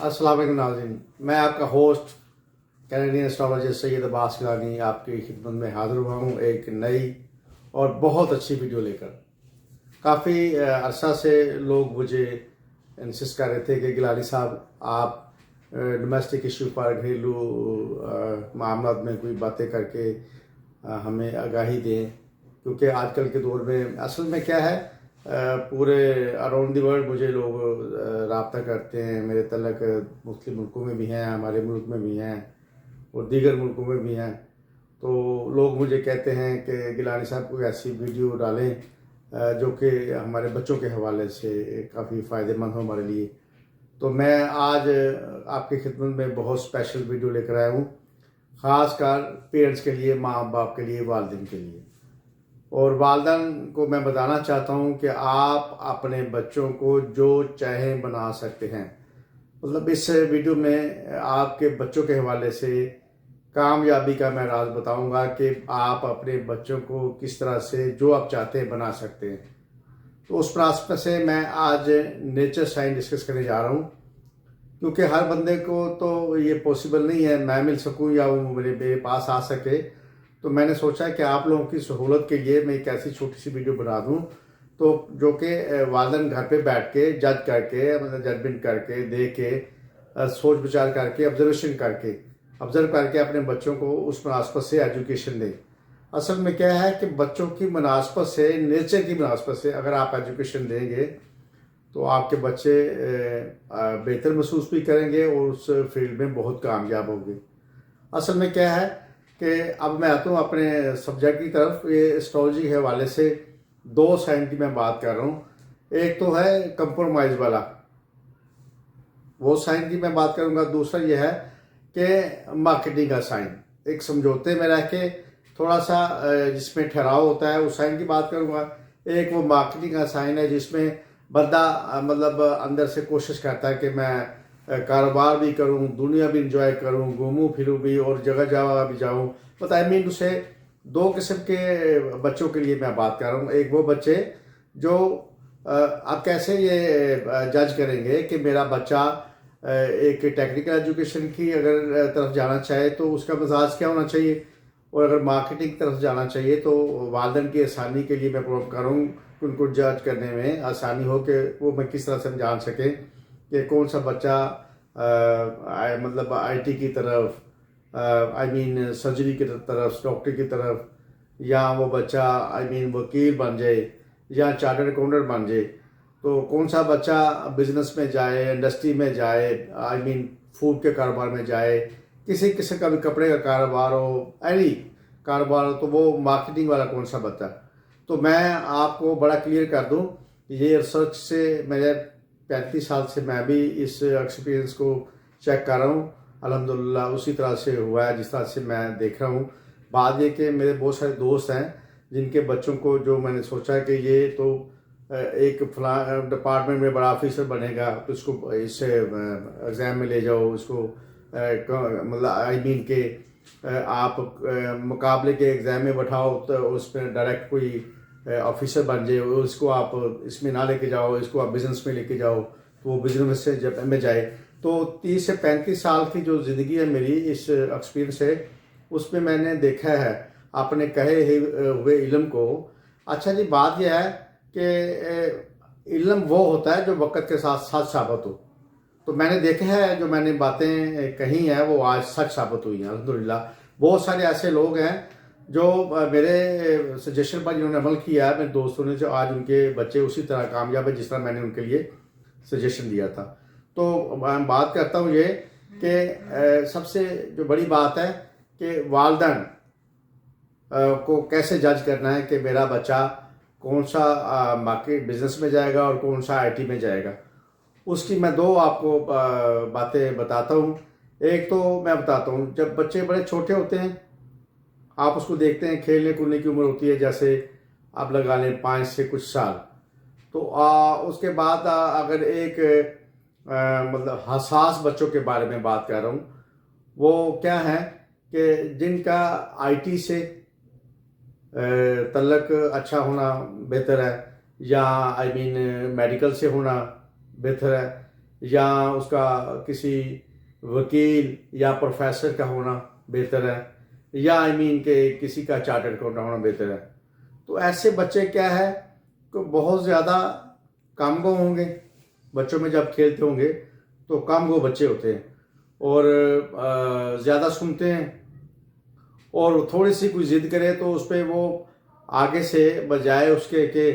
अस्सलाम वालेकुम नाज़रीन, मैं आपका host Canadian astrologist Syed Abbas Gilani आपकी खिदमत में हाजिर हुआ हूँ एक नई और बहुत अच्छी वीडियो लेकर। काफ़ी अरसा से लोग मुझे इंसिस्ट कर रहे थे कि गिलानी साहब आप डोमेस्टिक इशू पर घरेलू मामलों में कोई बातें करके हमें आगाही दें, क्योंकि आजकल के दौर में असल में क्या है, पूरे अराउंड द वर्ल्ड मुझे लोग रब्ता करते हैं। मेरे तलक मुख्तलिफ मुल्कों में भी हैं, हमारे मुल्क में भी हैं और दीगर मुल्कों में भी हैं। तो लोग मुझे कहते हैं कि गिलानी साहब कोई ऐसी वीडियो डालें जो कि हमारे बच्चों के हवाले से काफ़ी फ़ायदेमंद हो हमारे लिए। तो मैं आज आपकी खिदमत में बहुत स्पेशल वीडियो लेकर आया हूँ, ख़ासकर पेरेंट्स के लिए, माँ बाप के लिए, वालिदैन के लिए। और वालिदैन को मैं बताना चाहता हूँ कि आप अपने बच्चों को जो चाहें बना सकते हैं। मतलब इस वीडियो में आपके बच्चों के हवाले से कामयाबी का मैं राज बताऊंगा कि आप अपने बच्चों को किस तरह से जो आप चाहते हैं बना सकते हैं। तो उस प्रास्पेक्ट से मैं आज नेचर साइंस डिस्कस करने जा रहा हूँ, क्योंकि हर बंदे को तो ये पॉसिबल नहीं है मैं मिल सकूँ या वो मेरे पास आ सके। तो मैंने सोचा कि आप लोगों की सहूलत के लिए मैं एक ऐसी छोटी सी वीडियो बना दूँ तो जो कि वालिदैन घर पे बैठ के जज करके, मतलब जजमेंट करके, देख के, सोच विचार करके, ऑब्जर्व करके अपने बच्चों को उस मुनासबत से एजुकेशन दें। असल में क्या है कि बच्चों की मुनासबत से, नेचर की मुनासबत से अगर आप एजुकेशन देंगे तो आपके बच्चे बेहतर महसूस भी करेंगे और उस फील्ड में बहुत कामयाब होंगे। असल में क्या है कि अब मैं आता हूँ अपने सब्जेक्ट की तरफ। ये एस्ट्रोलॉजी के हवाले से दो साइन की मैं बात कर रहा हूँ। एक तो है कंप्रोमाइज़ वाला, वो साइन की मैं बात करूँगा। दूसरा यह है कि मार्केटिंग का साइन, एक समझौते में रह के थोड़ा सा जिसमें ठहराव होता है, उस साइन की बात करूँगा। एक वो मार्केटिंग का साइन है जिसमें बंदा मतलब अंदर से कोशिश करता है कि मैं कारोबार भी करूं, दुनिया भी इंजॉय करूं, घूमूं फिरूं भी और जगह जगह भी जाऊं। तो आई मीन उसे दो किस्म के बच्चों के लिए मैं बात कर रहा हूँ। एक वो बच्चे जो आप कैसे ये जज करेंगे कि मेरा बच्चा एक टेक्निकल एजुकेशन की अगर तरफ जाना चाहे तो उसका मिजाज क्या होना चाहिए, और अगर मार्केटिंग की तरफ जाना चाहिए तो वालिदैन की आसानी के लिए मैं प्रोवाइड करूँ, उनको जज करने में आसानी हो कि वो मैं किस तरह से जान सकें कि कौन सा बच्चा मतलब आईटी की तरफ, आई मीन सर्जरी की तरफ, डॉक्टर की तरफ, या वो बच्चा आई मीन वकील बन जाए या चार्टर्ड अकाउंटेंट बन जाए। तो कौन सा बच्चा बिजनेस में जाए, इंडस्ट्री में जाए, आई मीन फूड के कारोबार में जाए, किसी किस्म का भी कपड़े का कारोबार हो, एनी कारोबार हो, तो वो मार्केटिंग वाला कौन सा बच्चा। तो मैं आपको बड़ा क्लियर कर दूं, ये रिसर्च से मेरे 35 साल से मैं भी इस एक्सपीरियंस को चेक कर रहा हूँ। अल्हम्दुलिल्लाह उसी तरह से हुआ है जिस तरह से मैं देख रहा हूँ। बात ये कि मेरे बहुत सारे दोस्त हैं जिनके बच्चों को जो मैंने सोचा कि ये तो एक फला डिपार्टमेंट में बड़ा ऑफिसर बनेगा, तो इसको इससे एग्ज़ाम में ले जाओ, इसको मतलब आई मीन के आप मुकाबले के एग्ज़ाम में बैठाओ तो उसमें डायरेक्ट कोई ऑफिसर बन जाए, उसको आप इसमें ना लेके जाओ, इसको आप बिज़नेस में लेके जाओ तो वो बिज़नेस से जब में जाए। तो 30 से 35 साल की जो ज़िंदगी है मेरी, इस एक्सपीरियंस है, उसमें मैंने देखा है अपने कहे हुए इल्म को। अच्छा जी, बात यह है कि इल्म वो होता है जो वक़्त के साथ साथ साबित हो। तो मैंने देखा है जो मैंने बातें कही हैं वो आज सच साबित हुई हैं अल्हम्दुलिल्लाह। बहुत सारे ऐसे लोग हैं जो मेरे सजेशन पर जिन्होंने अमल किया है, मेरे दोस्तों ने, जो आज उनके बच्चे उसी तरह कामयाब है जिस तरह मैंने उनके लिए सजेशन दिया था। तो मैं बात करता हूँ ये कि सबसे जो बड़ी बात है कि वालिदैन को कैसे जज करना है कि मेरा बच्चा कौन सा मार्केट बिजनेस में जाएगा और कौन सा आईटी में जाएगा। उसकी मैं दो आपको बातें बताता हूँ। एक तो मैं बताता हूँ, जब बच्चे बड़े छोटे होते हैं आप उसको देखते हैं, खेलने कूदने की उम्र होती है, जैसे आप लगा लें 5 से कुछ साल। तो उसके बाद अगर एक मतलब हसास बच्चों के बारे में बात कर रहा हूँ, वो क्या है कि जिनका आईटी से तल्लक अच्छा होना बेहतर है, या आई मीन मेडिकल से होना बेहतर है, या उसका किसी वकील या प्रोफेसर का होना बेहतर है, या के किसी का चार्टर्ड अकाउंटेंट होना बेहतर है। तो ऐसे बच्चे क्या है कि बहुत ज़्यादा कामगो होंगे, बच्चों में जब खेलते होंगे तो कामगो बच्चे होते हैं और ज़्यादा सुनते हैं, और थोड़ी सी कोई ज़िद करे तो उस पर वो आगे से बजाय उसके के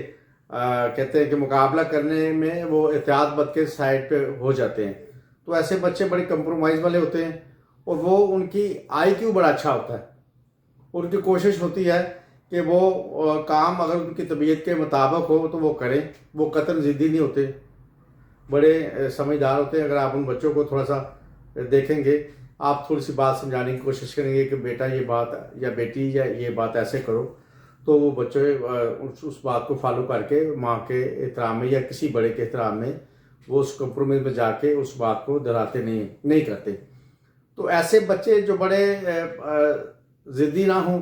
कहते हैं कि मुकाबला करने में वो एहतियात बरत के साइड पे हो जाते हैं। तो ऐसे बच्चे बड़े कंप्रोमाइज़ वाले होते हैं और वो उनकी IQ बड़ा अच्छा होता है। उनकी कोशिश होती है कि वो काम अगर उनकी तबीयत के मुताबिक हो तो वो करें, वो कतई ज़िद्दी नहीं होते, बड़े समझदार होते हैं। अगर आप उन बच्चों को थोड़ा सा देखेंगे, आप थोड़ी सी बात समझाने की कोशिश करेंगे कि बेटा ये बात, या बेटी या ये बात ऐसे करो, तो वो बच्चे उस बात को फॉलो करके माँ के एहतराम में या किसी बड़े के एहतराम में वो उस कंप्रोमाइज़ में जाके उस बात को दोहराते नहीं करते। तो ऐसे बच्चे जो बड़े ज़िद्दी ना हों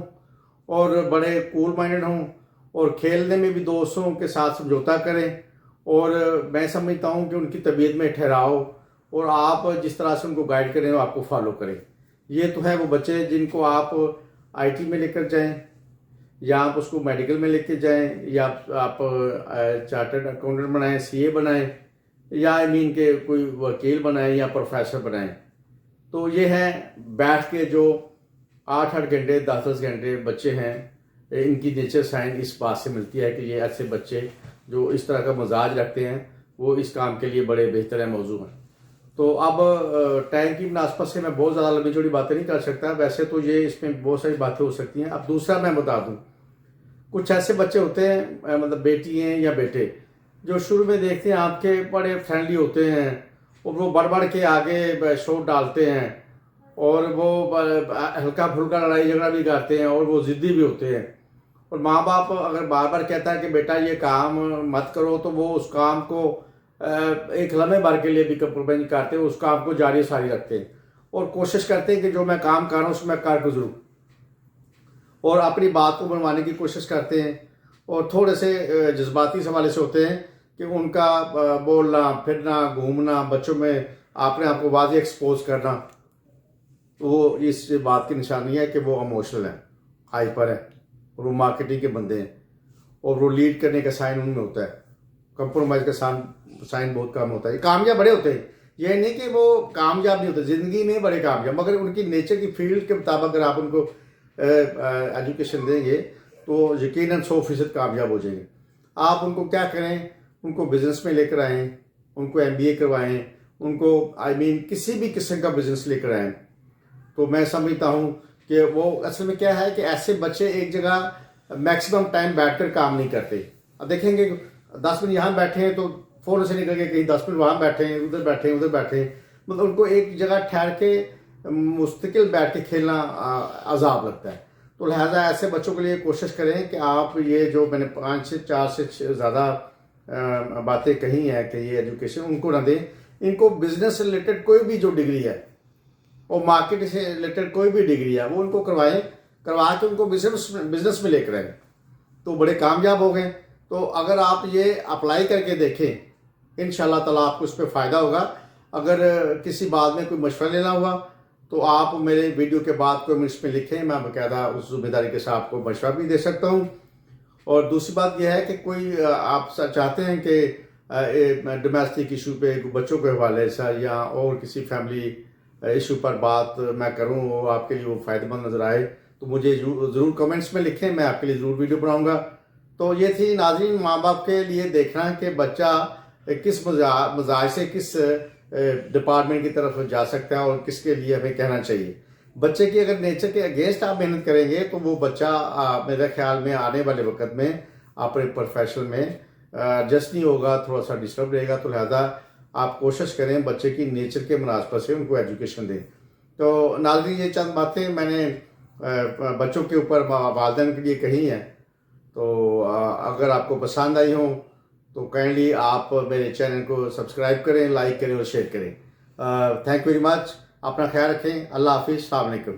और बड़े कूल माइंडेड हों और खेलने में भी दोस्तों के साथ समझौता करें, और मैं समझता हूँ कि उनकी तबीयत में ठहराव और आप जिस तरह से उनको गाइड करें वो आपको फॉलो करें। ये तो है वो बच्चे जिनको आप IT में लेकर जाएं, या आप उसको मेडिकल में लेके जाएं, या आप चार्टर्ड अकाउंटेंट बनाएं, CA बनाएं, या के कोई वकील बनाएं या प्रोफेसर बनाएं। तो ये है बैठ के जो 8-8 घंटे 10-10 घंटे बच्चे हैं, इनकी नेचर साइंस इस बात से मिलती है कि ये ऐसे बच्चे जो इस तरह का मिजाज रखते हैं वो इस काम के लिए बड़े बेहतर है मौजू हैं। तो अब टाइम की मुनासबत से मैं बहुत ज़्यादा लंबी चौड़ी बातें नहीं कर सकता, वैसे तो ये इसमें बहुत सारी बातें हो सकती हैं। अब दूसरा मैं बता दूं, कुछ ऐसे बच्चे होते हैं, मतलब बेटी हैं या बेटे, जो शुरू में देखते हैं आपके बड़े फ्रेंडली होते हैं और वो बढ़ बढ़ के आगे शोर डालते हैं और वो हल्का फुल्का लड़ाई झगड़ा भी करते हैं और वो ज़िद्दी भी होते हैं। और माँ बाप अगर बार बार कहता है कि बेटा ये काम मत करो, तो वो उस काम को एक लम्हे भर के लिए भी कंप्रोमाइज करते हैं, उस काम को जारी सारी रखते हैं और कोशिश करते हैं कि जो मैं काम कर रहा हूँ उसमें कर गुजरूँ, और अपनी बात को मनवाने की कोशिश करते हैं। और थोड़े से जज्बाती हवाले से होते हैं कि उनका बोलना फिरना घूमना, बच्चों में अपने आप को वाज़ेह एक्सपोज करना, वो इस बात की निशानी है कि वो इमोशनल है, हाइपर है, और वो मार्केटिंग के बंदे हैं, और वो लीड करने का साइन उनमें होता है। कंप्रोमाइज़ का साइन बहुत कम होता है। कामयाब बड़े होते हैं, ये नहीं कि वो कामयाब नहीं होते, ज़िंदगी में बड़े कामयाब, मगर उनकी नेचर की फील्ड के मुताबिक अगर आप उनको एजुकेशन देंगे तो यकीनन 100% कामयाब हो जाएंगे। आप उनको क्या करें, उनको बिजनेस में लेकर आएँ, उनको MBA करवाएं, उनको किसी भी किस्म का बिजनेस लेकर आएँ। तो मैं समझता हूँ कि वो असल में क्या है कि ऐसे बच्चे एक जगह मैक्सिमम टाइम बैठकर काम नहीं करते। अब देखेंगे 10 मिनट यहाँ बैठे हैं तो फ़ोन से निकल के कहीं 10 मिनट वहाँ बैठे हैं, उधर बैठे हैं, उधर बैठे हैं, मतलब उनको एक जगह ठहर के मुस्तकिल बैठ के खेलना अजाब लगता है। तो लिहाजा ऐसे बच्चों के लिए कोशिश करें कि आप ये जो मैंने 5 से 4 से ज़्यादा बातें कही हैं कि ये एजुकेशन उनको ना दें। इनको बिजनेस से रिलेटेड कोई भी जो डिग्री है और मार्केट से रिलेटेड कोई भी डिग्री है वो उनको करवा के उनको बिजनेस में लेकर आए तो बड़े कामयाब हो गए। तो अगर आप ये अप्लाई करके देखें इंशाल्लाह ताला आपको उस पर फ़ायदा होगा। अगर किसी बात में कोई मशवरा लेना हुआ तो आप मेरे वीडियो के बाद कमेंट्स में लिखें, मैं बाकायदा उस जिम्मेदारी के साथ आपको मशवरा भी दे सकता हूँ। और दूसरी बात यह है कि कोई आप चाहते हैं कि डोमेस्टिक इशू पे बच्चों के हवाले से या और किसी फैमिली इशू पर बात मैं करूं वो आपके लिए वो फ़ायदेमंद नज़र आए तो मुझे ज़रूर कमेंट्स में लिखें, मैं आपके लिए ज़रूर वीडियो बनाऊंगा। तो ये थी नाज़रीन माँ बाप के लिए देखना कि बच्चा किस मजाज से किस डिपार्टमेंट की तरफ जा सकता है और किसके लिए हमें कहना चाहिए। बच्चे की अगर नेचर के अगेंस्ट आप मेहनत करेंगे तो वो बच्चा मेरे ख्याल में आने वाले वक्त में अपने प्रोफेशन में एडजस्ट नहीं होगा, थोड़ा सा डिस्टर्ब रहेगा। तो लिहाजा आप कोशिश करें बच्चे की नेचर के मुनासबत से उनको एजुकेशन दें। तो नाज़रीन ये चंद बातें मैंने बच्चों के ऊपर वालिदैन के लिए कही हैं। तो अगर आपको पसंद आई हो तो काइंडली आप मेरे चैनल को सब्सक्राइब करें, लाइक करें और शेयर करें। Thank you very much. अपना ख्याल रखें। अल्लाह हाफिज़। अस्सलाम वालेकुम।